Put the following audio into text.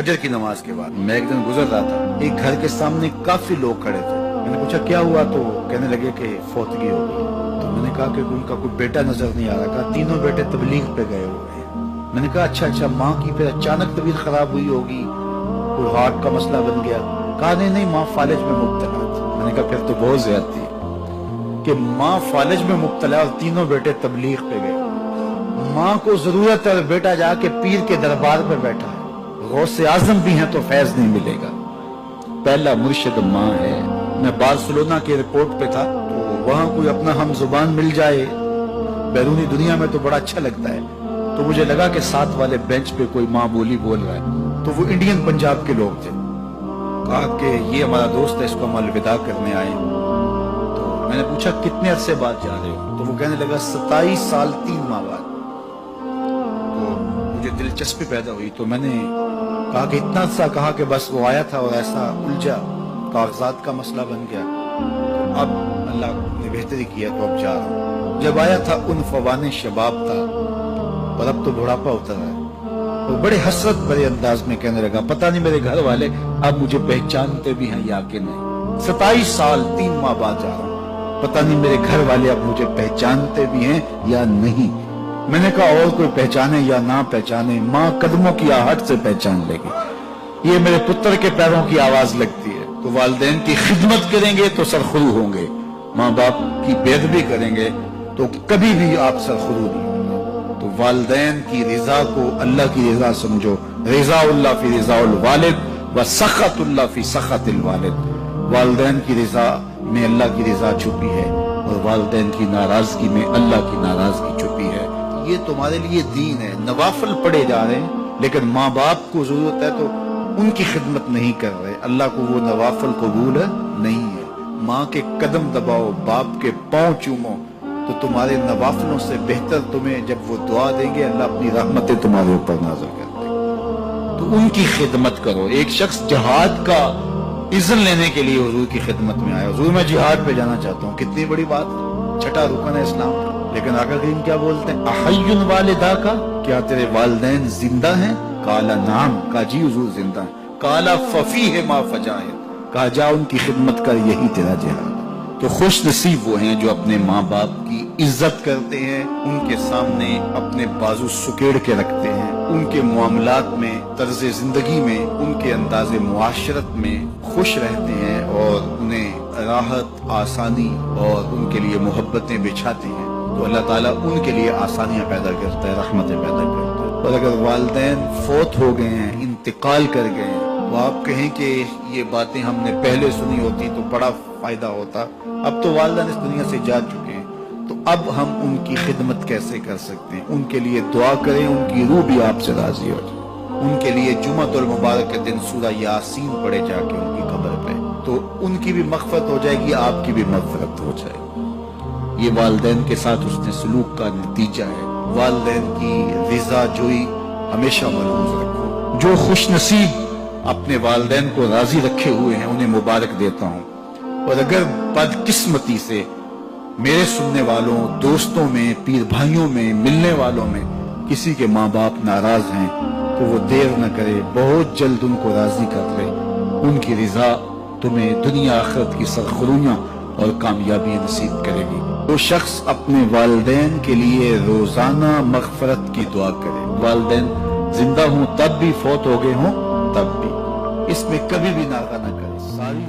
फजर की नमाज के बाद मैं एक दिन गुजर रहा था, एक घर के सामने काफी लोग खड़े थे। मैंने पूछा क्या हुआ, तो कहने लगे कि फौतगी हो गई। तो मैंने कहा कि उनका कोई बेटा नजर नहीं आ रहा। कहा तीनों बेटे तबलीग पे गए हुए हैं। मैंने कहा अच्छा, माँ की फिर अचानक तबीयत खराब हुई होगी, कोई हार्ट का मसला बन गया। कहा नहीं, माँ फालिज में मुब्तला थी। मैंने कहा फिर तो बहुत ज्यादती है कि माँ फालिज में मुब्तला और तीनों बेटे तबलीग पे गए। माँ को जरूरत है, बेटा जाके पीर के दरबार पे बैठा है, गौसे आजम भी हैं तो फैज नहीं मिलेगा। पहला मुर्शिद माँ है। मैं बार्सिलोना के एयरपोर्ट पे था, तो वहां कोई अपना हम जुबान मिल जाए बैरूनी दुनिया में तो बड़ा अच्छा लगता है। तो मुझे लगा कि साथ वाले बेंच पे कोई माँ बोली बोल रहा है, तो वो इंडियन पंजाब के लोग थे। कहा कि ये हमारा दोस्त है, इसको हम अलविदा करने आए। तो मैंने पूछा कितने अरसे बाद जा रहे हो, तो वो कहने लगा 27 साल 3 माह बाद। तो मुझे दिलचस्पी पैदा हुई, तो मैंने कहा कि इतना सा, कहा कि बस वो आया था और ऐसा उलझा, कागजात का मसला बन गया, तो अब अल्लाह ने बेहतरी किया तो अब जा रहा हूँ। जब आया था उन फवाने शबाब था और अब तो बुढ़ापा उतर रहा है। वो बड़े हसरत भरे अंदाज में कहने लगा पता नहीं मेरे घर वाले अब मुझे पहचानते भी हैं या कि नहीं। 27 साल 3 माह बाद जा रहा हूँ, पता नहीं मेरे घर वाले अब मुझे पहचानते भी हैं या नहीं। मैंने कहा और कोई पहचाने या ना पहचाने, माँ कदमों की आहट से पहचान लेगी। ये मेरे पुत्र के पैरों की आवाज लगती है। तो वालिदैन की खिदमत करेंगे तो सरखुरू होंगे, माँ बाप की बेअदबी करेंगे तो कभी भी आप सरखुरू नहीं होंगे। तो वालिदैन की रिजा को अल्लाह की रिजा समझो। रिज़ाउल्लाह फी रिज़ाउल वालिद व सखतुल्लाह फी सखतिल वालिद। वालिदैन की रिजा में अल्लाह की रिजा छुपी है और वालिदैन की नाराजगी में अल्लाह की नाराजगी छुपी है। ये तुम्हारे लिए दीन है। नवाफिल पढ़े जा रहे हैं लेकिन माँ बाप को जरूरत है तो उनकी खिदमत नहीं कर रहे। अल्लाह को वो नवाफिल कबूल नहीं है। माँ के कदम दबाओ, बाप के पांव चूमो, तो तुम्हारे नवाफिलों से बेहतर तुम्हें जब वो दुआ देंगे अल्लाह अपनी रहमतें तुम्हारे ऊपर नाज़िल कर देंगे। तो उनकी खिदमत करो। एक शख्स जहाद का इज़्न लेने के लिए हुजूर की खिदमत में आया, हुजूर मैं जिहाद पे जाना चाहता हूँ। कितनी बड़ी बात, छठा रुकन है इस्लाम का। लेकिन आका करीम क्या बोलते हैं, अहय्युन वालिदा का, क्या तेरे वालिदैन जिंदा हैं? काला नाम, का जी हुजूर जिंदा है। काला फफी है मा फजाहिद, कहा जा उनकी खिदमत कर, यही तेरा जिहाद। तो खुश नसीब वो हैं जो अपने माँ बाप की इज्जत करते हैं, उनके सामने अपने बाजू सुकेड़ के रखते हैं, उनके मामलात में, तर्ज जिंदगी में, उनके अंदाज़े मुआशरत में खुश रहते हैं और उन्हें राहत, आसानी और उनके लिए मोहब्बतें बिछाते हैं। तो अल्लाह ताला उनके लिए आसानियां पैदा करता है, रहमतें पैदा करता है। और अगर वालिदैन फौत हो गए हैं, इंतकाल कर गए हैं, तो आप कहें कि ये बातें हमने पहले सुनी होती तो बड़ा फायदा होता। अब तो वालिदैन इस दुनिया से जा चुके हैं, तो अब हम उनकी खिदमत कैसे कर सकते हैं? उनके लिए दुआ करें, उनकी रूह भी आपसे राजी हो जाए। उनके लिए जुम्मतुल मुबारक के दिन सूरह यासीन पढ़े जाके उनकी कब्र पे, तो उनकी भी मग़फ़िरत हो जाएगी, आपकी भी मग़फ़िरत हो जाएगी। ये वालिदैन के साथ उसने सलूक का नतीजा है। वालिदैन की रिज़ा जोई हमेशा मलहूज़ रखो। जो खुश नसीब अपने वालिदैन को राजी रखे हुए हैं उन्हें मुबारक देता हूँ। और अगर बदकिस्मती से मेरे सुनने वालों, दोस्तों में, पीर भाइयों में, मिलने वालों में किसी के माँ बाप नाराज हैं तो वो देर न करे, बहुत जल्द उनको राजी कर ले। उनकी रिज़ा तुम्हें दुनिया आखिरत की सरखुरियाँ और कामयाबी नसीब करेगी। वो शख्स अपने वालिदैन के लिए रोजाना मग़फ़िरत की दुआ करे। वालिदैन जिंदा हों तब भी, फौत हो गए हों तब भी, इसमें कभी भी नागा न करे। सारी